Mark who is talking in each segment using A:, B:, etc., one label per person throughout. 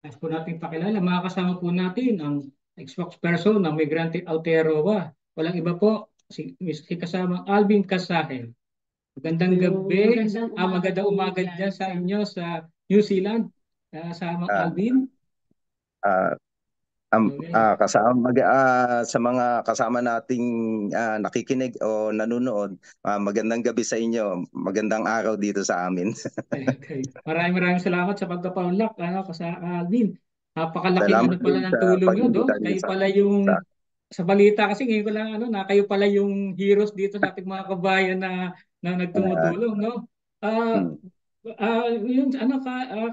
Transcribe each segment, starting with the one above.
A: Nais po natin pakilala, mga kasama po natin ang spokesperson ng Migrante Aotearoa. Walang iba po, si kasamang Alvin Casahel. Magandang gabi, magandang umaga dyan sa inyo sa New Zealand. Kasamang
B: Ah,
A: Alvin.
B: ah,
A: Okay.
B: sa mga kasama nating nakikinig o nanonood, magandang gabi sa inyo. Magandang araw dito sa amin.
A: Okay. Maraming salamat sa pagpapaunlak, Alvin. Napakalaking ano
B: Salamat
A: pala
B: din
A: ng
B: sa
A: tulong nyo, do?
B: pag-imbita niyo
A: Kayo
B: sa,
A: pala
B: sa
A: yung sa balita kasi ngayon ko lang na kayo pala yung heroes dito sa ating mga kabayan na
B: ah,
A: nagtumutulong, no? Ah,
B: hmm.
A: yun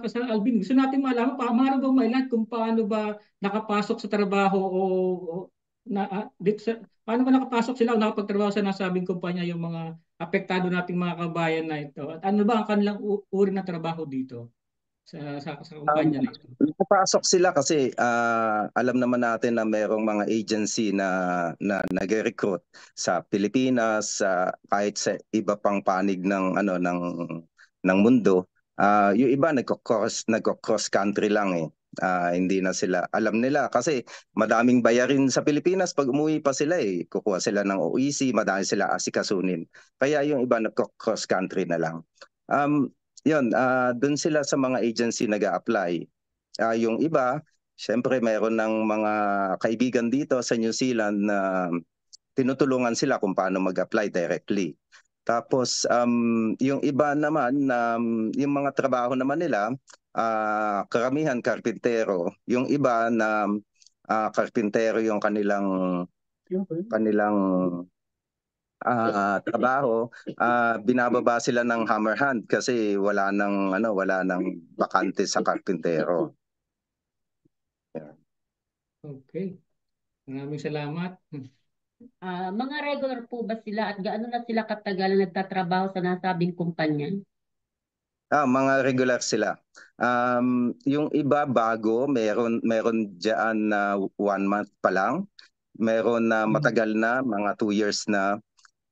A: Kasal Alvin, gusto natin malaman paano ba mailan kung paano ba nakapasok sa trabaho o dito paano ba nakapasok sila o nakapagtrabaho sa nasabing kumpanya yung mga apektado nating mga kabayan na ito? At ano ba ang kanilang uri ng trabaho dito sa
B: Um,
A: kumpanya na ito?
B: Nakapasok sila kasi alam naman natin na merong mga agency na nag-recruit sa Pilipinas, kahit sa iba pang panig ng mundo. Yung iba nagko-cross country lang eh. Hindi na sila alam nila kasi madaming bayarin sa Pilipinas pag umuwi pa sila eh. Kukuha sila ng OEC, madami sila asikasunin. Kaya yung iba nagko-cross country na lang. Um, Doon sila sa mga agency nag-a-apply. Yung iba, syempre mayroon ng mga kaibigan dito sa New Zealand na tinutulungan sila kung paano mag-apply directly. Tapos yung iba naman, yung mga trabaho naman nila, karamihan karpintero. Yung iba na karpintero yung kanilang trabaho, binababa sila ng hammer hand kasi wala nang bakante sa karpintero. Yan.
A: Okay. Maraming salamat.
C: Mga regular po ba sila at gaano na sila katagal nagtatrabaho sa nasabing kumpanya?
B: Mga regular sila. Yung iba bago, meron diyan na 1 month pa lang. Meron na
A: Mm.
B: matagal na, mga 2 years na.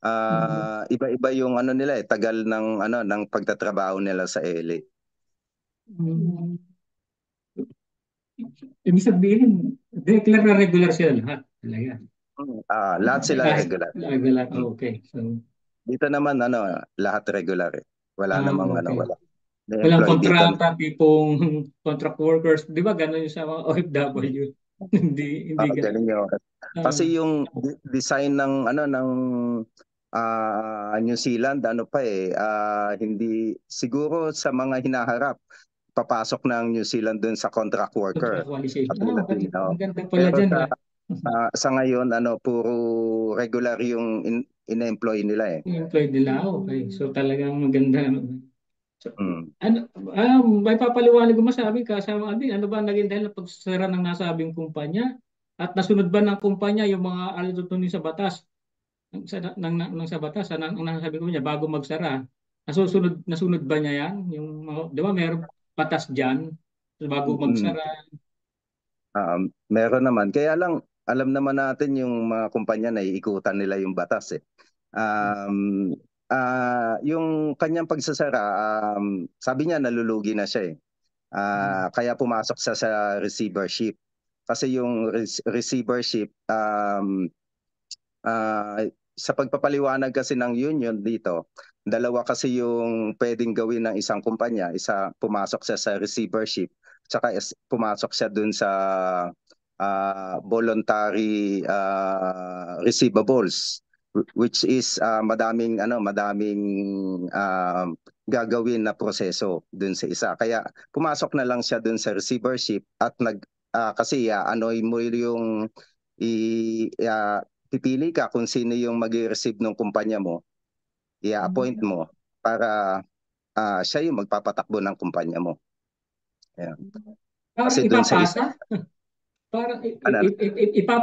A: Mm.
B: Iba-iba yung ano nila tagal ng pagtatrabaho nila sa LA.
A: Mm. Ibig sabihin, declare na regular sila lahat. Talaga.
B: Lahat sila
A: Kahit
B: regular.
A: regular,
B: Mm.
A: okay. So,
B: Dito naman lahat regular eh. Wala namang
A: okay.
B: wala. May
A: Walang
B: employee dito.
A: kontrata, tipong contract workers. Di ba ganun yung sa mga OFW? Hindi ganun.
B: Ganun yun.
A: Ah,
B: Kasi yung design ng New Zealand hindi siguro sa mga hinaharap papasok ng New Zealand dun sa contract worker
A: contractualization.
B: katulad
A: Okay.
B: din.
A: Ang ganda pala
B: Pero
A: dyan, ah.
B: sa ngayon puro regular yung in-employ nila eh.
A: Yung employed nila, okay. So talagang maganda. So,
B: Mm.
A: may papaliwanag mo sa amin, kasama Alvin, ano ba ang naging dahil ng pagsasara ng nasabing kumpanya? At nasunod ba ng kumpanya yung mga alatutunin sa batas? Sa batas, ang nasabi ko niya, bago magsara, nasunod ba niya yan? Di ba meron batas dyan bago
B: Mm.
A: magsara?
B: Meron naman. Kaya lang, alam naman natin yung mga kumpanya na iikutan nila yung batas eh. Um, yung kanyang pagsasara, sabi niya nalulugi na siya eh.
A: Mm.
B: Kaya pumasok siya sa receivership. Kasi yung receivership, sa pagpapaliwanag kasi ng union dito, dalawa kasi yung pwedeng gawin ng isang kumpanya. Isa, pumasok siya sa receivership, tsaka pumasok siya dun sa voluntary receivables, which is madaming gagawin na proseso dun sa isa. Kaya pumasok na lang siya dun sa receivership at kasi anoy mo yung i pipili ka kung sino yung mag-receive ng kumpanya mo, i-appoint mo para siya yung magpapatakbo ng kumpanya mo. Ayan.
A: Parang
B: Kasi dun sa isa,
A: ipapasa? Parang
B: ano,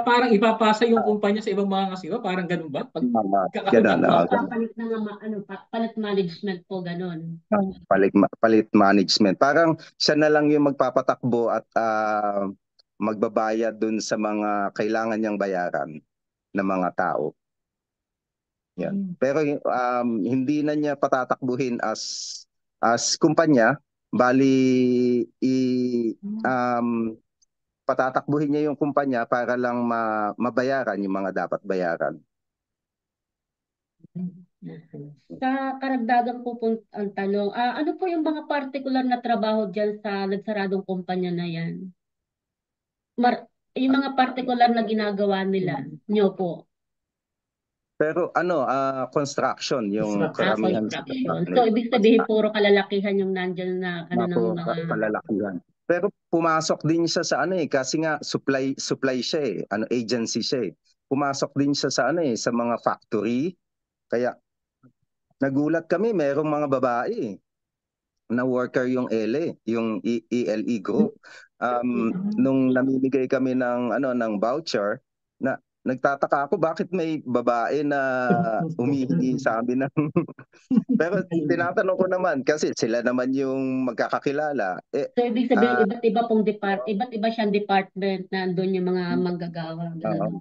A: parang ipapasa yung kumpanya sa ibang mga kasiwa, parang ganun ba? Pag
B: ganun,
A: kakatakbo.
B: ganun.
C: Papalit na nga, palit management po, ganun.
B: Palit management. Parang siya na lang yung magpapatakbo at magbabayad dun sa mga kailangan niyang bayaran ng mga tao. Yan.
A: Mm.
B: Pero hindi na niya patatakbuhin as kumpanya, Bali, patatakbuhin niya yung kumpanya para lang mabayaran yung mga dapat bayaran.
C: Sa karagdagang ang tanong, ano po yung mga partikular na trabaho dyan sa nagsaradong kumpanya na yan? Yung mga partikular na ginagawa nila, nyo po.
B: Pero construction yung karamihan sa
C: Construction. So,
B: nila.
C: ibig sabihin, puro kalalakihan yung nandyan na ano ng
B: Napo,
C: mga...
B: kalalakihan. Pero pumasok din siya sa kasi nga supply siya agency siya eh. Pumasok din siya sa sa mga factory. Kaya nagulat kami, merong mga babae na worker yung ELE group. Nung namimigay kami ng voucher, na nagtataka ako bakit may babae na humihingi sa amin ng pero tinatanong ko naman kasi sila naman yung magkakakilala.
C: So, ibig sabihin, iba't iba siyang department na andun yung mga manggagawa.
B: Oo.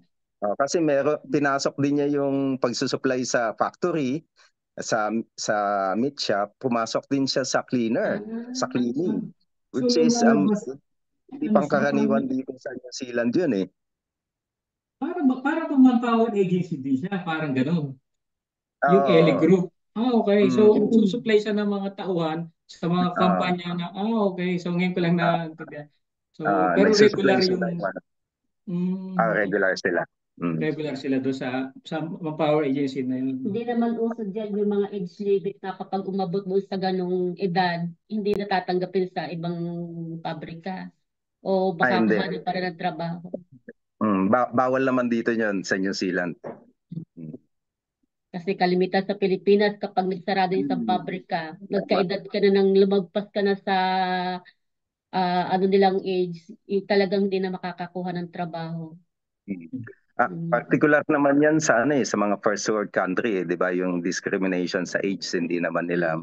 B: Kasi pinasok din niya yung pagsusupply sa factory, sa meat shop, pumasok din siya sa sa cleaning.
A: So
B: Which is
A: lumalabas,
B: hindi
A: ano siya,
B: pangkaraniwan dito sa New Zealand yun eh.
A: para bang manpower agency din siya, parang ganun. Yung Ellie
B: Oo.
A: Group. Okay. So,
B: Mm.
A: susupply siya ng mga tauhan sa mga
B: Oo.
A: kampanya na, okay. So, ngayon ko lang na, so, pero
B: Nagsusupply
A: regular
B: sila
A: yung,
B: regular sila.
A: regular sila doon sa manpower agency na yun.
C: Hindi naman uso dyan yung mga age limit na kapag umabot mo sa ganong edad, hindi natatanggapin sa ibang pabrika. O baka
B: Hindi.
C: kuhanin pa rin ng trabaho.
B: Bawal naman dito yun sa New Zealand.
C: Kasi kalimitan sa Pilipinas, kapag nagsarado yung isang pabrika, nagkaedad ka na nang lumagpas ka na sa ano nilang age, talagang hindi na makakakuha ng trabaho.
B: Particular naman yan sa sa mga first world country, 'di ba? Yung discrimination sa age, hindi naman nila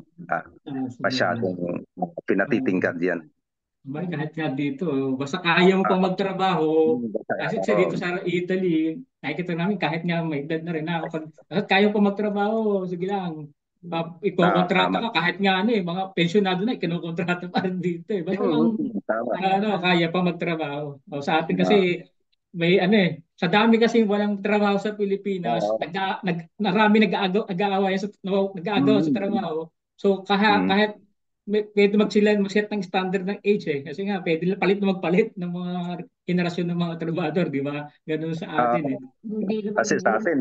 B: masyadong pinatitingkad yan.
A: Kahit nga dito, basta kaya mo pang magtrabaho, kasi dito sa Italy, nakikita namin kahit nga may edad na rin ako, kahit kaya mo pang magtrabaho, sige lang, ikokontrata
B: Tama.
A: ka kahit nga mga pensyonado na, kinukontrata pa rin dito eh. Basta lang,
B: Tama.
A: kaya pa magtrabaho. Sa atin kasi, may sa dami kasi walang trabaho sa Pilipinas, marami nag-aaway sa trabaho. So kahit pwede mag-set ng standard ng age eh. Kasi nga, pwede magpalit ng mga henerasyon ng mga trabador, di ba? Ganun sa atin eh.
B: Kasi sa atin,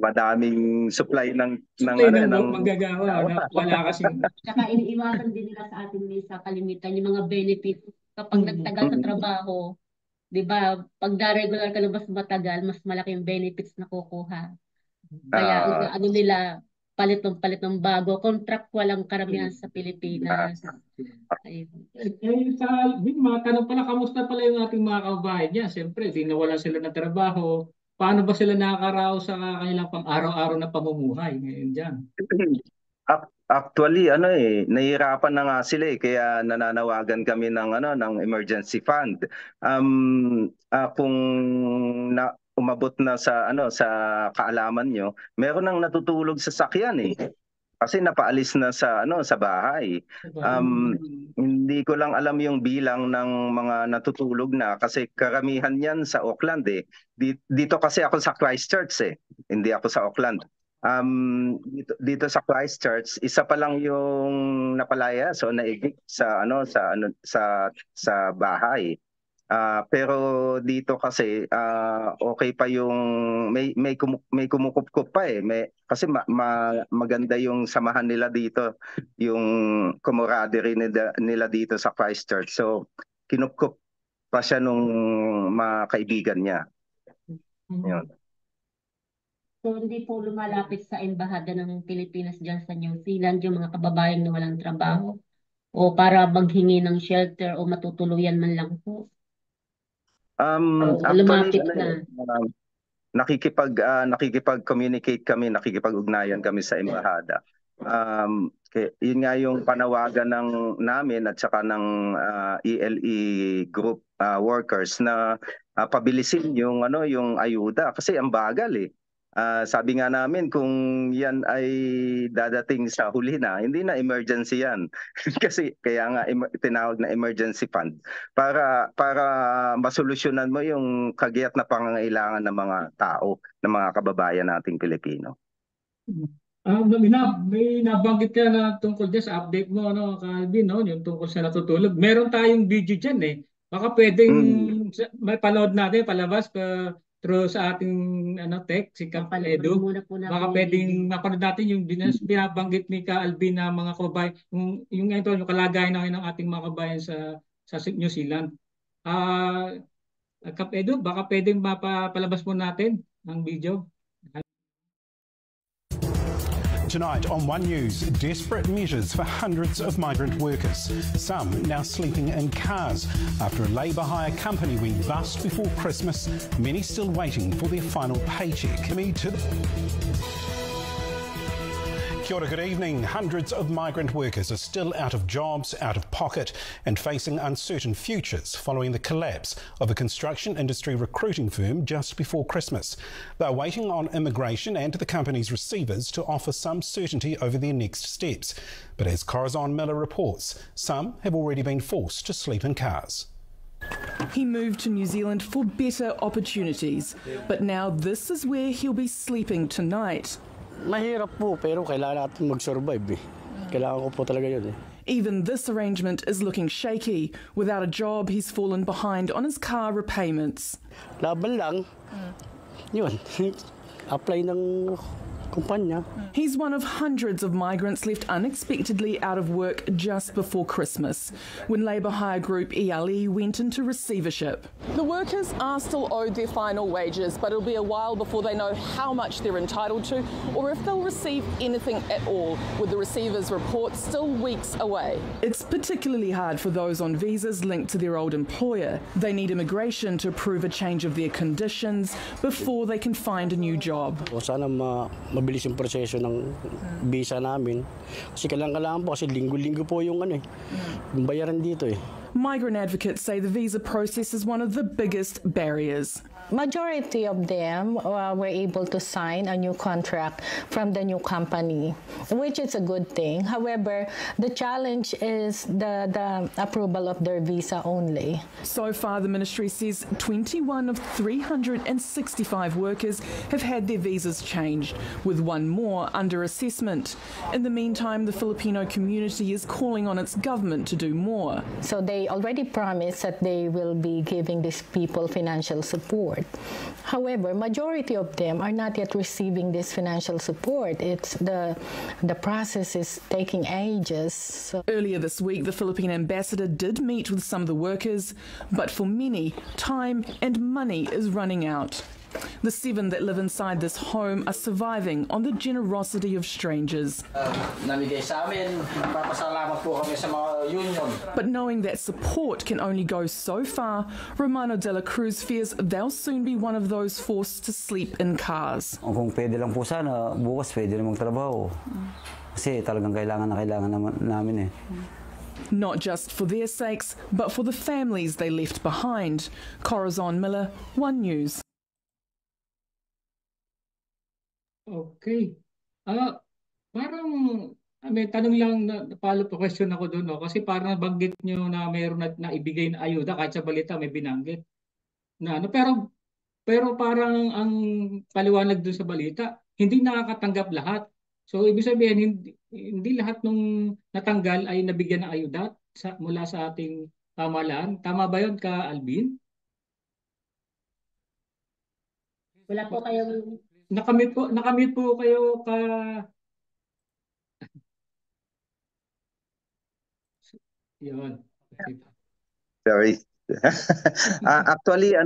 B: madaming supply ng
A: Supply ng
B: ng
A: manggagawa na wala kasing...
C: Tsaka iniiwasan din nila sa atin may sa kalimitan yung mga benefits kapag nagtagal sa trabaho. Di ba? Pag na-regular ka na mas matagal, mas malaki yung benefits na kukuha. Kaya ano nila, palit ng bago. Contract walang karamihan sa Pilipinas. Ayun.
A: Yung mga tanong pala, kamusta pala yung ating mga kababayan niya? Siyempre, di nawalan sila ng trabaho. Paano ba sila nakakaraos sa kanilang pang-araw-araw na pamumuhay ngayon dyan?
B: Actually, nahihirapan na nga sila kaya nananawagan kami ng emergency fund. Kung umabot na sa kaalaman nyo, meron nang natutulog sa sakyan Kasi napaalis na sa bahay. Hindi ko lang alam yung bilang ng mga natutulog na kasi karamihan yan sa Auckland Dito kasi ako sa Christchurch Hindi ako sa Auckland. Dito sa Christchurch, isa pa lang yung napalaya so naigik sa bahay. Pero dito kasi okay pa yung may kumukup-kup pa kasi maganda yung samahan nila dito, yung camaraderie nila dito sa Christchurch. So kinukup pa siya nung mga kaibigan niya. Yun.
C: So, hindi po lumalapit sa embahada ng Pilipinas dyan sa New Zealand yung mga kababayan na walang trabaho o para maghingi ng shelter o matutuluyan man lang po.
B: Actually,
C: Lumapit na.
B: nakikipag-communicate kami, nakikipag-ugnayan kami sa embahada. Yun nga yung panawagan namin at saka ng ELE group workers na pabilisin yung ayuda kasi ang bagal Sabi nga namin kung yan ay dadating sa huli na, hindi na emergency yan. Kasi kaya nga tinawag na emergency fund para masolusyonan mo yung kagiat na pangangailangan ng mga tao, ng mga kababayan nating Pilipino.
A: May nabanggit ka na tungkol dyan sa update mo, Calvin, no? Yung tungkol sa natutulog. Meron tayong video dyan eh. Baka pwedeng may panood natin, palabas through sa ating tech, si Kap Edu. Baka pwedeng mapanood natin yung binabanggit ni Calvin na mga kababayan, yung kalagayan ng ating mga kababayan sa New Zealand. Kap Edu, baka pwedeng mapapalabas mo natin ang video.
D: Tonight on One News, desperate measures for hundreds of migrant workers. Some now sleeping in cars after a labour hire company went bust before Christmas. Many still waiting for their final paycheck. Kia ora, good evening. Hundreds of migrant workers are still out of jobs, out of pocket and facing uncertain futures following the collapse of a construction industry recruiting firm just before Christmas. They're waiting on immigration and the company's receivers to offer some certainty over their next steps. But as Corazon Miller reports, some have already been forced to sleep in cars.
E: He moved to New Zealand for better opportunities, but now this is where he'll be sleeping tonight.
F: Mahirap po, pero kailangan natin mag-survive eh. Kailangan ko po talaga yun eh.
E: Even this arrangement is looking shaky. Without a job, he's fallen behind on his car repayments.
F: Laban lang. Yun. Apply ng kumpanya.
E: He's one of hundreds of migrants left unexpectedly out of work just before Christmas, when labour hire group ELE went into receivership. The workers are still owed their final wages, but it'll be a while before they know how much they're entitled to or if they'll receive anything at all, with the receivers' report still weeks away. It's particularly hard for those on visas linked to their old employer. They need immigration to approve a change of their conditions before they can find a new job.
F: Sana mabilis yung proseso ng visa namin. Kasi kailangan po kasi linggo-linggo po yung yung bayaran dito eh.
E: Migrant advocates say the visa process is one of the biggest barriers.
G: Majority of them were able to sign a new contract from the new company, which is a good thing. However, the challenge is the approval of their visa only.
E: So far, the ministry says 21 of 365 workers have had their visas changed, with one more under assessment. In the meantime, the Filipino community is calling on its government to do more.
G: So they already promised that they will be giving these people financial support. However, majority of them are not yet receiving this financial support. It's the process is taking ages. So.
E: Earlier this week, the Philippine ambassador did meet with some of the workers, but for many, time and money is running out. The 7 that live inside this home are surviving on the generosity of strangers. But knowing that support can only go so far, Romano de la Cruz fears they'll soon be one of those forced to sleep in cars.
H: Kung pwede lang po sana, bukas pwede na magtrabaho. Kasi talagang kailangan namin eh.
E: Not just for their sakes, but for the families they left behind. Corazon Miller, One News.
A: Okay. Parang may tanong lang na follow-up question ako doon, no? Kasi parang nabanggit nyo na mayroon na ibigay na ayuda kahit sa balita may binanggit. Pero parang ang paliwanag doon sa balita, hindi nakakatanggap lahat. So ibig sabihin hindi lahat nung natanggal ay nabigyan ng ayuda mula sa ating pamahalaan. Tama ba 'yon, ka Alvin?
C: Wala po kayong
A: Nakamute po kayo ka Yun.
B: Sorry. Actually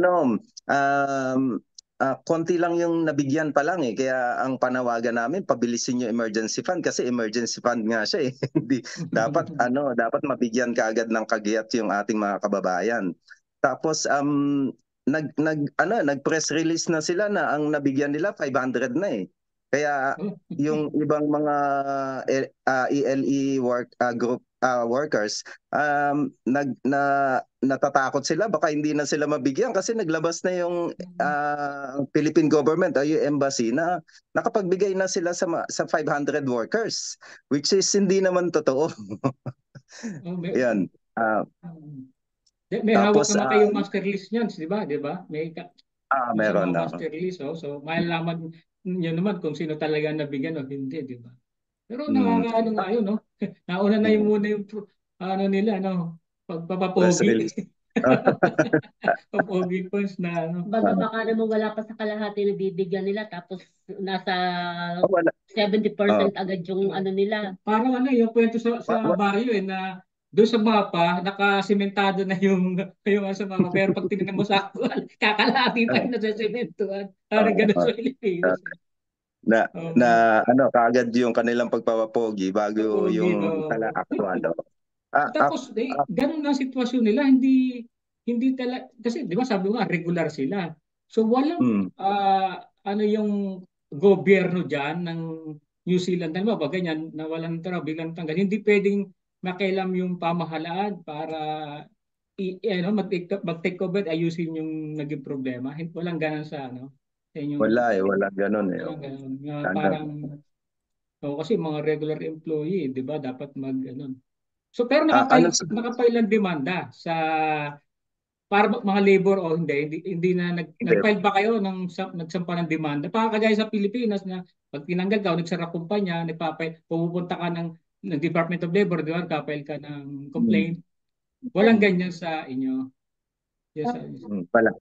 B: konti lang yung nabigyan pa lang eh. Kaya ang panawagan namin, pabilisin yung emergency fund kasi emergency fund nga siya eh. Hindi dapat mabigyan kaagad ng kagiat yung ating mga kababayan. Tapos nag-press release na sila na ang nabigyan nila 500 na eh. Kaya yung ibang mga ELE work group workers, natatakot sila, baka hindi na sila mabigyan kasi naglabas na yung Philippine government o yung embassy na nakapagbigay na sila sa 500 workers, which is hindi naman totoo. Yan.
A: May hawak
B: Tapos,
A: naman kayong master list niyan, di ba? Di ba? May
B: meron
A: mga
B: na.
A: master list. So, malalaman nyo naman kung sino talaga nabigyan o hindi, di ba? Pero nakakaano nga yun, no? Nauna na yung muna yung ano nila, no?
B: Press
A: Pagpapapogi.
B: release.
A: Papogi points na, ano.
C: Baka naman wala pa sa kalahati na bibigyan nila tapos nasa
B: Wala.
C: 70% agad yung ano nila.
A: Parang ano, yung kwento sa baryo na doon sa mapa, nakasimentado na yung sa mapa. Pero pag tinignan mo sa actual, kakalahati pa yung nasa-sementuhan. Parang gano'n sa Pilipinas.
B: Kaagad yung kanilang pagpapapogi bago yung actual.
A: Tapos, ganun ang sitwasyon nila, hindi talaga, kasi di ba sabi mo nga, regular sila. So walang, yung gobyerno dyan ng New Zealand, ba ganyan, na walang trabaho, biglang tanggal. Hindi pwedeng makialam yung pamahalaan para mag-take over, ayusin yung naging problema. Walang ganun sa
B: walang ganun eh.
A: Walang ganun. Parang, kasi mga regular employee, di ba, dapat So pero nakapailang demanda sa para mga labor o hindi na nag-file ba kayo ng nagsampa ng demanda? Para kagaya sa Pilipinas na pag tinanggal ka o nagsara kumpanya, pupunta ka ng Department of Labor, di ba? Kapile ka ng complaint. Walang ganyan sa inyo. Yes,
B: wala.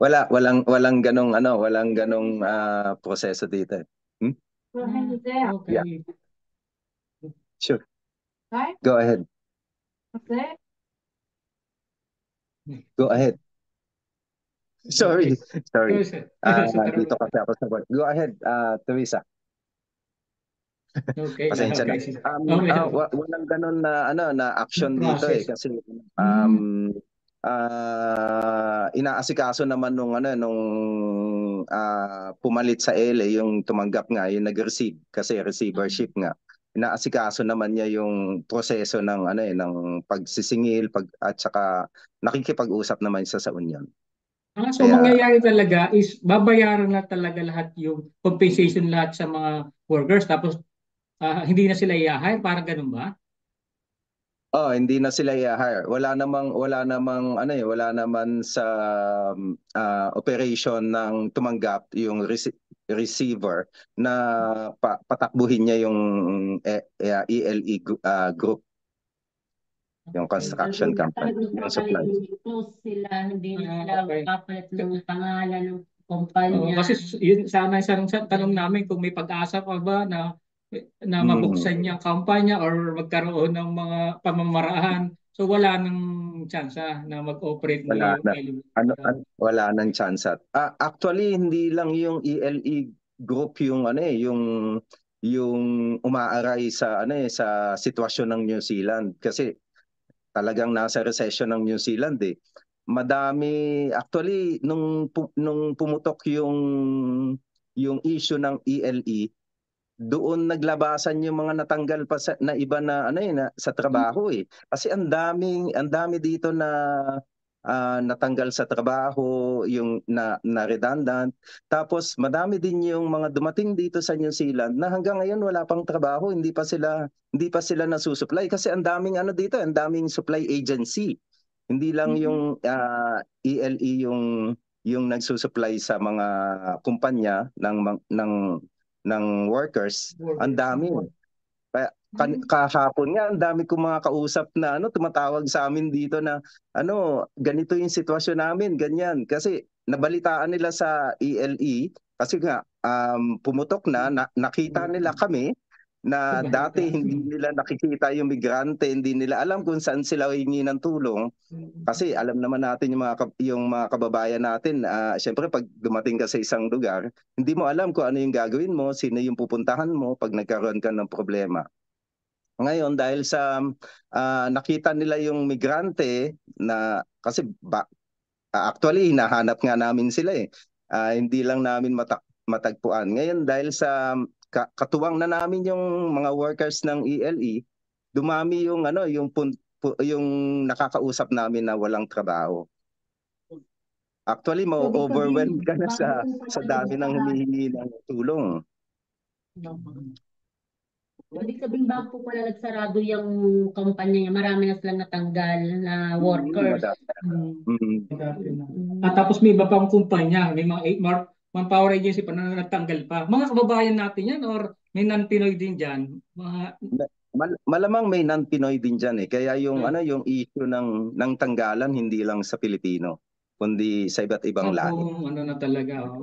B: Walang walang ganong proseso dito.
A: Okay.
B: Yeah. Sure. Go ahead. Go ahead. Sorry. Dito kasi ako sa work. Go ahead, Teresa.
A: Okay.
B: Pasensya na. Walang ganon na action dito kasi inaasikaso naman nung pumalit sa LA yung tumanggap nga, yung nag-receive kasi receivership nga. Inaasikaso naman niya yung proseso ng ng pagsisingil at saka nakikipag-usap naman siya sa union.
A: So mangyayari talaga is babayaran na talaga lahat yung compensation lahat sa mga workers tapos hindi na sila i-hire, parang ganun ba?
B: Hindi na sila i-hire. Wala naman sa operation ng tumanggap yung receiver na patakbuhin niya yung ELE group, yung construction company, yung supply.
C: Sila, hindi na sila papalit ng pangalan ng kumpanya.
A: Kasi yun sana isang tanong namin kung may pag-asa pa ba na mabuksan niya ang kampanya or magkaroon ng mga pamamaraan. So wala nang chance na mag-operate
B: wala nang chance. Actually hindi lang yung ELE group yung yung umaaray sa sa sitwasyon ng New Zealand kasi talagang nasa recession ng New Zealand eh. Madami actually nung pumutok yung issue ng ELE, doon naglabasan yung mga natanggal pa na iba na sa trabaho eh. Kasi ang dami dito na natanggal sa trabaho, yung na redundant. Tapos madami din yung mga dumating dito sa New Zealand na hanggang ngayon wala pang trabaho, hindi pa sila nasusupply kasi ang daming dito, ang daming supply agency. Hindi lang yung ELE yung nagsusupply sa mga kumpanya ng workers, ang dami. Kahapon nga, ang dami kong mga kausap na tumatawag sa amin dito na ganito yung sitwasyon namin, ganyan. Kasi nabalitaan nila sa ELE, kasi nga pumutok nakita nila kami na dati hindi nila nakikita yung migrante, hindi nila alam kung saan sila hihingi ng tulong. Kasi alam naman natin yung mga kababayan natin, syempre pag dumating ka sa isang lugar, hindi mo alam kung ano yung gagawin mo, sino yung pupuntahan mo pag nagkaroon ka ng problema. Ngayon dahil sa nakita nila yung migrante na kasi actually hinahanap nga namin sila eh. Hindi lang namin matagpuan. Ngayon dahil sa katuwang na namin yung mga workers ng ELE, dumami yung yung nakakausap namin na walang trabaho. Actually, ma-overwhelmed ka na sa dami ng humihingi ng tulong.
C: Ibig sabihin ba po pala nagsarado yung kumpanya niya, marami na silang natanggal na workers.
A: At tapos may iba pang kumpanya, may mga manpower agency pa na natanggal pa. Mga kababayan natin yan or may non-Pinoy din dyan?
B: Malamang may non-Pinoy din dyan eh. Kaya yung yung issue ng tanggalan hindi lang sa Pilipino, kundi sa iba't ibang lahi.
A: Na talaga.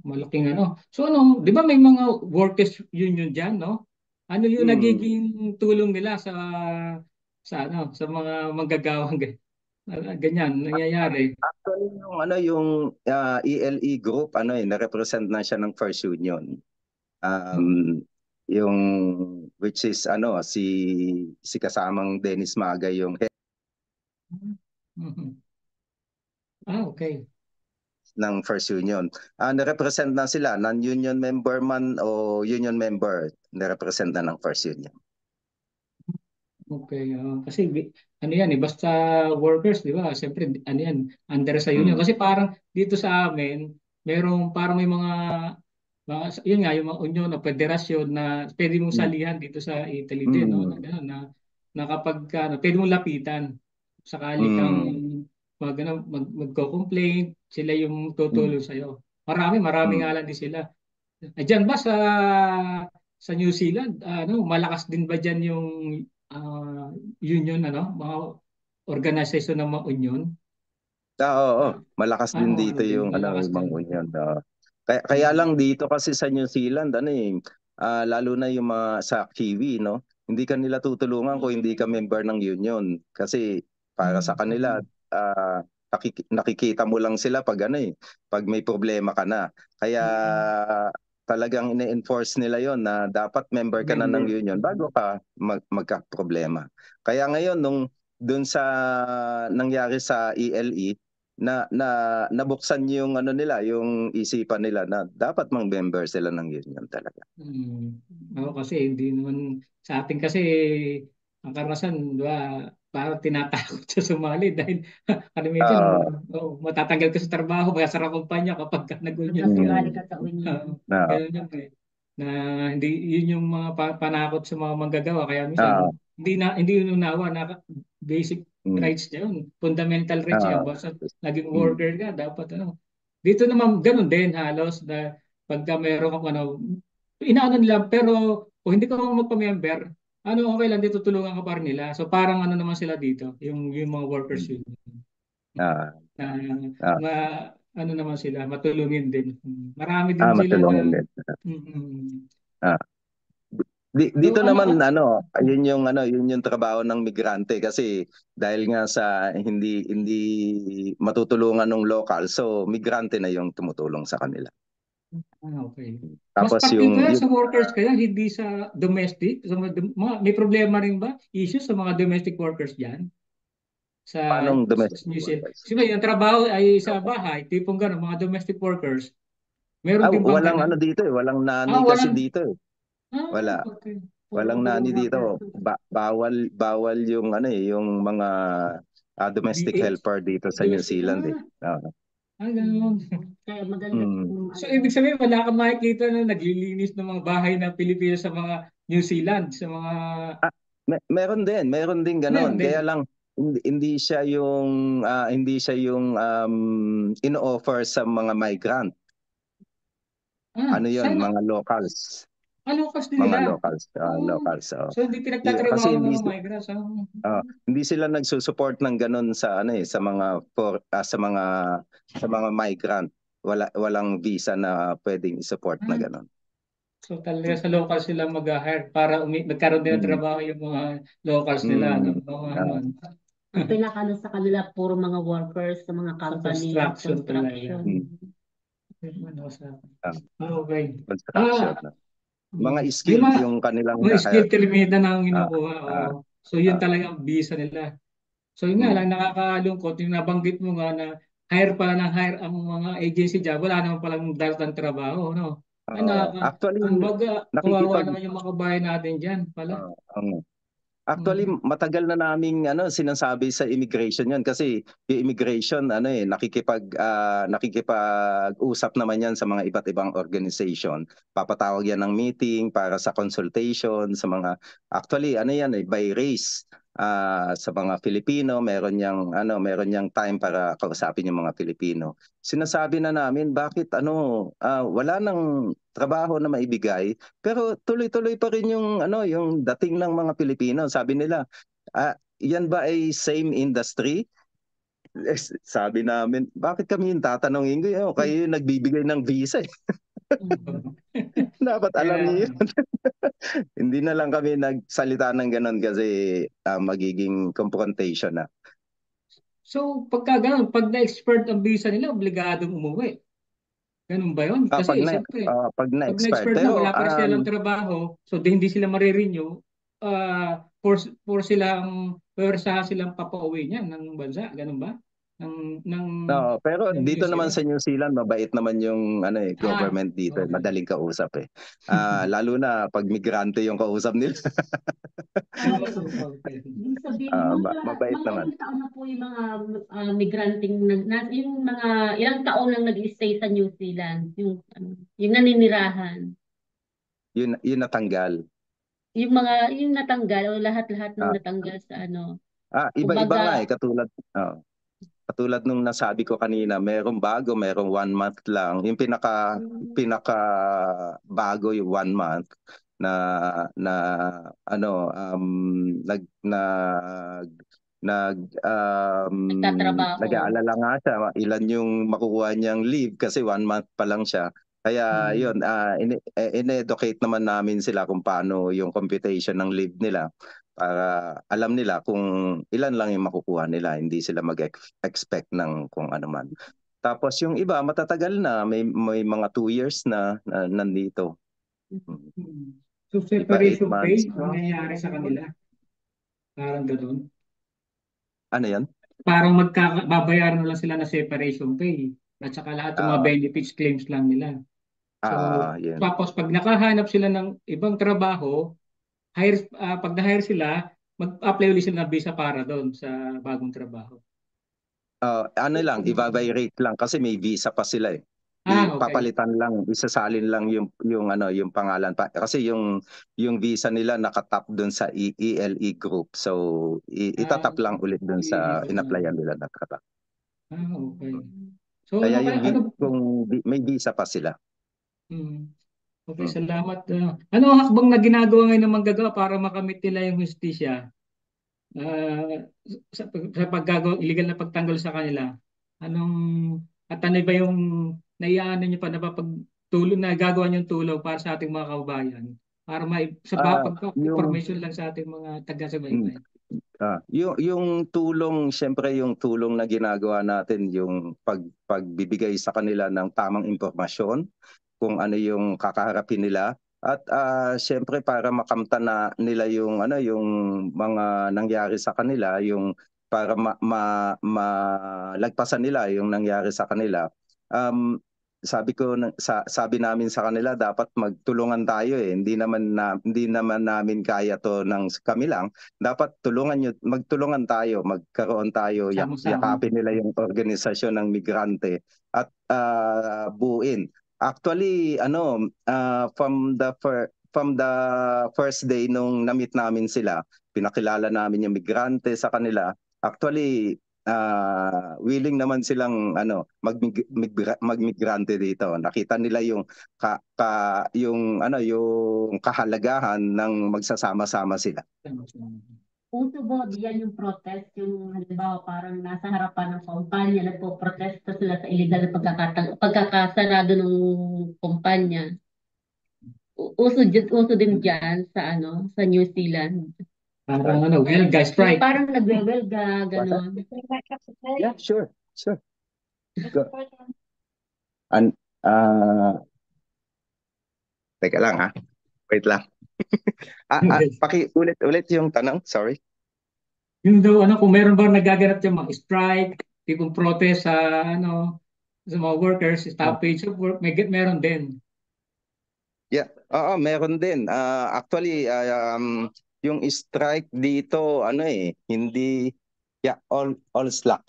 A: Malaking ano. So di ba may mga workers union dyan, no? Ano yung nagiging tulong nila sa mga manggagawang ganyan nangyayari?
B: Actually yung ELE group na-represent na siya ng First Union. Yung which is si kasamang Dennis Magay yung head
A: okay.
B: ng First Union. Na-represent na sila, non-union member man o union member, na-represent na ng First Union.
A: Okay, kasi ano yan basta workers, di ba? Siyempre, yan, under sa union. Kasi parang dito sa amin, parang may mga yun nga, yung mga union o federasyon na pwede mong salihan dito sa Italy din, no? Na kapag pwede mong lapitan, sakali kang magko-complain, sila yung tutulong sa'yo. Marami nga lang din sila. Diyan ba sa New Zealand, malakas din ba diyan yung union, mga organisasyon ng mga union?
B: Oo, malakas din dito yung mga union. Kaya lang dito kasi sa New Zealand, lalo na yung mga sa Kiwi, no? Hindi ka nila tutulungan kung hindi ka member ng union. Kasi para sa kanila, nakikita mo lang sila pag pag may problema ka na. Kaya talagang ine-enforce nila yon na dapat member ka na ng union bago ka magka-problema. Kaya ngayon dun sa nangyari sa ELE, nabuksan yung nila, yung isipan nila na dapat member sila ng union talaga.
A: Kasi hindi naman sa atin kasi ang karanasan, parang tinatakot sa sumali dahil minsan matatanggal ka sa trabaho, masara kumpanya kapag nag-union.
C: Sumali ka sa union.
A: Ganun yun na hindi yun yung mga panakot sa mga manggagawa, kaya minsan hindi unawa na basic rights niya yun, fundamental rights niya, basta naging worker ka dapat dito naman ganun din halos na pagka meron kang inaano nila, pero kung hindi ka magpa-member, okay lang, dito tulungan ka pa rin nila. So parang naman sila dito, yung mga workers union. Naman sila, matulungin din. Marami din sila.
B: Matulungin din. Dito naman yun yung trabaho ng migrante kasi dahil nga sa hindi matutulungan ng local, so migrante na yung tumutulong sa kanila.
A: Okay.
B: Tapos
A: mas particular sa workers kaya hindi sa domestic, may problema rin ba issues sa mga domestic workers diyan?
B: Paanong domestic workers?
A: Kasi yung trabaho ay sa bahay, tipong gano'n, mga domestic workers. Meron din bang
B: walang dito walang nani kasi dito wala.
A: Okay.
B: Walang nani dito. Bawal yung yung mga domestic helper dito sa New Zealand
A: Ganun.
C: Kaya maganda.
A: So ibig sabihin wala kang makikita na naglilinis ng mga bahay ng Pilipinas sa mga New Zealand, sa mga
B: meron din ganoon. Kaya lang hindi siya yung in-offer sa mga migrant. Mga locals.
A: Locals din
B: mga
A: nila.
B: Locals.
A: So hindi pinagtatrabaho ng mga migrants.
B: Hindi sila nagsusupport ng ganun sa sa mga migrant. Walang visa na pwedeng i-support na ganun.
A: So talaga sa locals sila mag-hire para magkaroon din ng trabaho yung mga locals nila.
C: Ang pinakano sa kanila puro mga workers sa mga company,
A: construction. Okay.
B: Mga skill yung kanilang
A: mga skill kalimita na ang kinukuha. So yun talaga ang visa nila. So yun nga lang, nakakalungkot yung nabanggit mo nga na hire pala ng hire ang mga agency job, wala naman palang dalatang trabaho, no? Ay,
B: Actually,
A: kawawa
B: nakikipag
A: naman yung mga kabayan natin dyan pala.
B: Actually, matagal na naming sinasabi sa immigration 'yon kasi yung immigration nakikipag-usap naman 'yan sa mga iba't ibang organization. Papatawag 'yan ng meeting para sa consultation sa mga actually by race. Sa mga Filipino, meron niyang time para kausapin yung mga Filipino. Sinasabi na namin bakit wala nang trabaho na maibigay pero tuloy-tuloy pa rin yung dating ng mga Pilipino. Sabi nila, yan ba ay same industry? Sabi namin, bakit kami yung tatanungin ko? Kayo yung nagbibigay ng visa eh. Dapat alam niyo yun. Hindi na lang kami nagsalita ng ganun kasi magiging confrontation na.
A: So, pagka ganun, pag na-expert ang visa nila, obligadong umuwi. Ganun ba yun? Kasi siyempre,
B: pag
A: pag
B: na-expert,
A: na-expert na, wala pa rin silang trabaho, so hindi sila marirenew, pwersahan silang papauwi niyan ng bansa. Ganun ba?
B: Pero
A: ng
B: dito
A: New
B: naman sa
A: Zealand.
B: New Zealand, mabait naman yung government dito.
A: Okay.
B: Madaling kausap eh. Lalo na pag migrante yung kausap nila.
A: Okay.
C: Yung sabihin mo,
B: mabait
C: mga
B: naman.
C: ilang taon na po yung mga migranting, yung mga ilang taon lang nag-stay sa New Zealand, yung naninirahan.
B: Yun natanggal.
C: Yung natanggal o lahat-lahat ng natanggal sa
B: Iba-iba nga eh. Katulad nung nasabi ko kanina, merong bago, merong 1 month lang. Yung pinaka bago yung 1 month nag-aalala nga siya ilan yung makukuha niyang leave kasi 1 month pa lang siya. Kaya yun, in-educate naman namin sila kung paano yung computation ng leave nila para alam nila kung ilan lang yung makukuha nila, hindi sila mag-expect ng kung ano man. Tapos yung iba matatagal na, may mga 2 years na nandito.
A: So separation pay ang nangyayari sa kanila? Parang gano'n?
B: Ano yan?
A: Parang babayaran na lang sila na separation pay at saka lahat ng mga benefits claims lang nila. So, tapos pag nakahanap sila ng ibang trabaho, pag na-hire sila, mag-apply ulit sila ng visa para doon sa bagong trabaho.
B: I-rate lang kasi may visa pa sila eh.
A: Okay.
B: Papalitan lang, isasalin lang yung pangalan pa kasi yung visa nila nakatap doon sa ELE group. So itatap lang ulit doon sa in-applyan nila nakatap.
A: Okay. So
B: kaya kung may visa pa sila.
A: Okay, salamat. Ano ang hakbang na ginagawa ngayon ng manggagawa para makamit nila yung hustisya? Sa paggagawa, illegal na pagtanggol sa kanila. At ano ba yung naiyaano niyo pa na na gagawa niyong tulong para sa ating mga kababayan? Para pagka-information lang sa ating mga taga-subaybay.
B: Yung tulong, syempre yung tulong na ginagawa natin, yung pagbibigay sa kanila ng tamang impormasyon, kung ano yung kakaharapin nila. At syempre para makamtan na nila yung mga nangyari sa kanila, yung para malagpasan nila yung nangyari sa kanila. Sabi namin sa kanila dapat magtulungan tayo eh. Hindi naman namin kaya to ng kami lang. Dapat magtulungan tayo, magkaroon tayo, yakapin nila yung organisasyon ng migrante at buuin. Actually, from the first day nung na-meet namin sila, pinakilala namin yung migrante sa kanila. Actually, willing naman silang magmigrante dito. Nakita nila yung yung kahalagahan ng magsasama-sama sila.
C: Uso ba diyan yung protest, yung halimbawa parang nasa harapan ng kumpanya, nagpo-protesta sila sa illegal na pagkakasarado ng kumpanya. Uso din diyan sa New Zealand.
A: Parang welga strike.
C: Parang nagwewelga, gano'n.
B: Yeah, sure. Teka lang ha. Wait lang. Ulit yung tanong, sorry.
A: Yung daw, kung meron ba nagaganap yung mga strike, tipong protest sa sa mga workers, stoppage of work, meron din.
B: Yeah, oo, meron din. Actually, yung strike dito, hindi, yeah, all slack.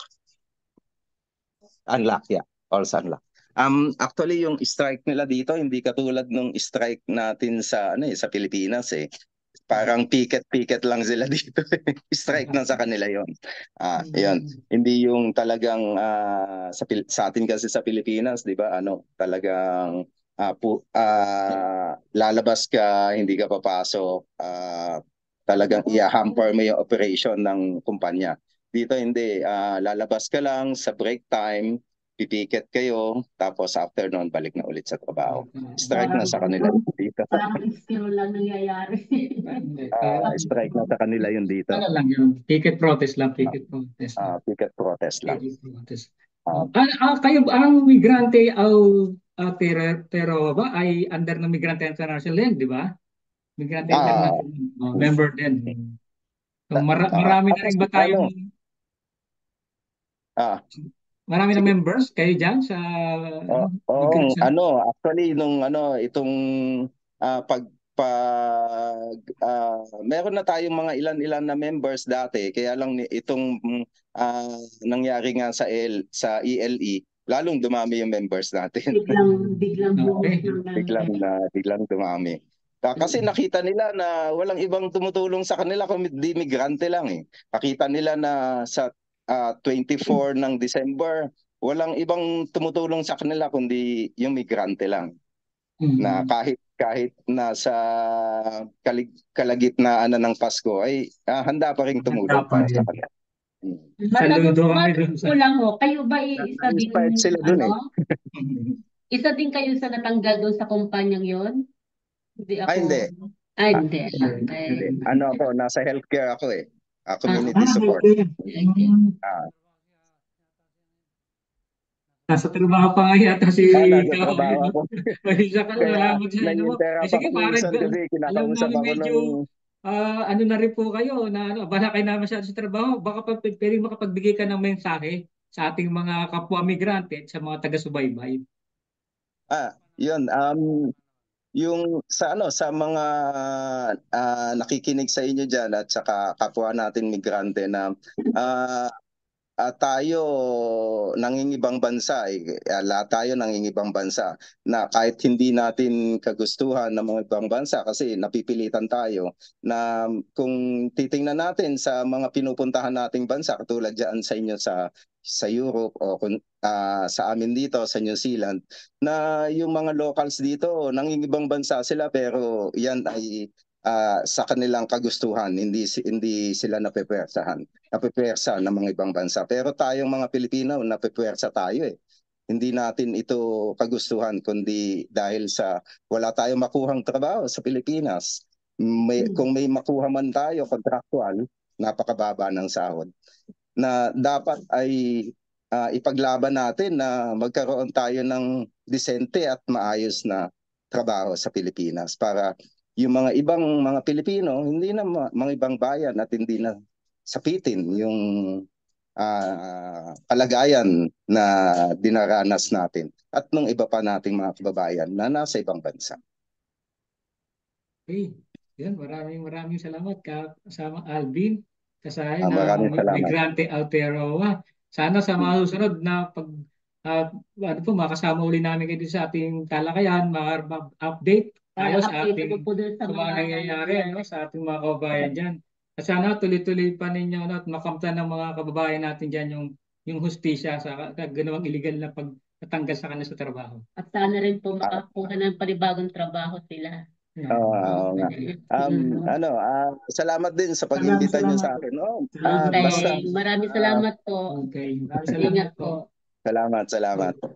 B: Unlock, yeah. Also unlock. Actually yung strike nila dito hindi katulad nung strike natin sa sa Pilipinas eh. Parang picket lang sila dito. Strike na sa kanila 'yon. Yun. Hindi yung talagang sa atin kasi sa Pilipinas, 'di ba? Talagang lalabas ka, hindi ka papasok, talagang i-hamper mo yung operation ng kumpanya. Dito hindi, lalabas ka lang sa break time, pipiket kayo, tapos after noon balik na ulit sa trabaho. Strike na sa kanila dito.
C: Parang still lang nangyayari.
B: Strike na sa kanila yun dito.
A: Ano lang yun? Picket protest lang, picket protest.
B: Picket protest lang.
A: Picket protest. Kayo, ang migrante pero ba ay under ng Migrante International yan, di ba? Migrante International, member din. So, marami na rin ba tayong marami na members kayo dyan sa
B: actually nung itong meron na tayong mga ilan-ilan na members dati, kaya lang itong nangyari nga sa ELE, lalong dumami yung members natin. Biglang dumami. Kasi nakita nila na walang ibang tumutulong sa kanila kundi migrante lang eh. Nakita nila na sa 24 ng December, walang ibang tumutulong sa kanila kundi yung migrante lang. Na kahit nasa kalagitnaan ng Pasko ay handa pa ring tumulong para sa kanila.
C: Kayo ba isa din
B: sila dun,
C: isa din kayo sa natanggal doon sa kumpanyang yon? Hindi ako.
B: Hindi.
C: Hindi.
B: Ako, nasa healthcare ako eh. Community support.
A: Nasa trabaho pa nga yata si
B: trabaho ako.
A: Sige, alam namin medyo na rin po kayo na bala kayo na masyado sa trabaho. Baka pwedeng makapagbigay ka ng mensahe sa ating mga kapwa migrante at sa mga taga-subaybay.
B: Yun. Yung sa mga nakikinig sa inyo diyan at saka kapwa natin migrante na tayo nangingibang bansa lahat tayo nangingibang bansa na kahit hindi natin kagustuhan ng mga ibang bansa kasi napipilitan tayo na kung titingnan natin sa mga pinupuntahan nating bansa katulad diyan sa inyo sa Europe o sa amin dito sa New Zealand na yung mga locals dito nangingibang bansa sila pero yan ay sa kanilang kagustuhan, hindi sila napepersa ng mga ibang bansa. Pero tayong mga Pilipino, napepersa tayo eh. Hindi natin ito kagustuhan kundi dahil sa wala tayong makuhang trabaho sa Pilipinas. Kung may makuha man tayo contractual, napakababa ng sahod. Na dapat ay ipaglaban natin na magkaroon tayo ng disente at maayos na trabaho sa Pilipinas para yung mga ibang mga Pilipino, hindi na mga ibang bayan at hindi na sapitin yung kalagayan na dinaranas natin at nung iba pa nating mga kababayan na nasa ibang bansa.
A: Okay. Yan, maraming salamat kasama Alvin, kasama Migrante Aotearoa. Sana sa mga susunod na makasama uli namin kayo sa ating talakayan, update tayo sa ating mga nangyayari sa ating mga kababayan dyan. At sana tuloy-tuloy pa ninyo at makamtan ng mga kababayan natin dyan yung hustisya sa ganawang illegal na pagtatanggal sa kanila sa trabaho.
C: At sana rin po makakuha ng panibagong trabaho sila.
B: Salamat din sa pag-imbita niyo sa akin.
C: Maraming salamat po.
A: Okay. Maraming salamat po.
B: Salamat.
A: Salamat po.